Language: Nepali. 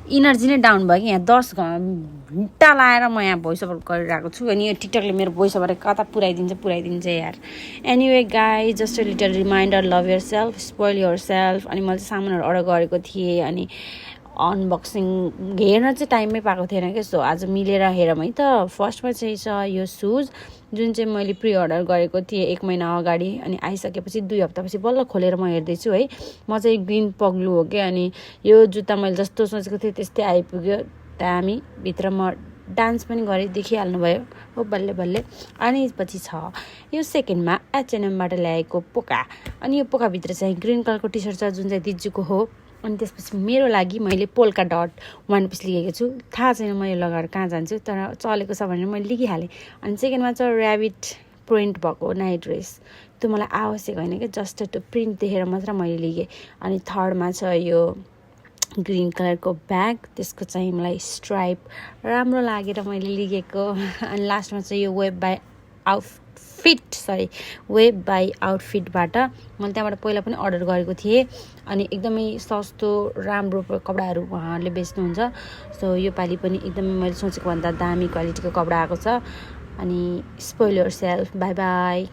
इनर्जी नै डाउन भयो कि यहाँ 10 घन्टा लाएर म यहाँ भोइस ओभर गरिरहेको छु अनि यो टिकटकले मेरो भोइस ओभर कता पुऱ्याइदिन्छ यार anyway guys just a little reminder love your self spoil your self अनि मैले चाहिँ सामानहरू अर्डर गरेको थिएँ अनि अनबक्सिङ हेर्न चाहिँ टाइममै पाएको थिएन क्या सो आज मिलेर हेरौँ है त फर्स्टमा चाहिँ छ यो सुज जुन चाहिँ मैले प्रि अर्डर गरेको थिएँ 1 महिना अगाडि अनि आइसकेपछि 2 हप्तापछि बल्ल खोलेर म हेर्दैछु है म चाहिँ ग्रिन पग्लु हो क्या अनि यो जुत्ता मैले जस्तो सोचेको थिएँ त्यस्तै आइपुग्यो दामी भित्र म डान्स पनि गरेँ देखिहाल्नुभयो हो बल्ले बल्ले अनि पछि छ यो सेकेन्डमा H&Mबाट ल्याएको पोका अनि यो पोकाभित्र चाहिँ ग्रिन कलरको टी सर्ट छ जुन चाहिँ दिजुको हो अनि त्यसपछि मेरो लागि मैले पोल्का डट 1 पिस लिएको छु थाहा छैन म यो लगाएर कहाँ जान्छु तर चलेको छ भनेर मैले लिइहालेँ अनि सेकेन्डमा छ ऱ्याबिट प्रिन्ट भएको नाइट ड्रेस त्यो मलाई आवश्यक होइन कि जस्ट त्यो प्रिन्ट देखेर मात्र मैले लिएँ अनि थर्डमा छ यो ग्रिन कलरको ब्याग त्यसको चाहिँ मलाई स्ट्राइप राम्रो लागेर मैले लिएको अनि लास्टमा चाहिँ यो वेब बाई आउटफिटबाट मैले त्यहाँबाट पहिला पनि अर्डर गरेको थिएँ अनि एकदमै सस्तो राम्रो कपडाहरू उहाँहरूले बेच्नुहुन्छ सो यो पालि पनि एकदमै मैले सोचेको भन्दा दामी क्वालिटीको कपडा आएको छ अनि spoil your self by by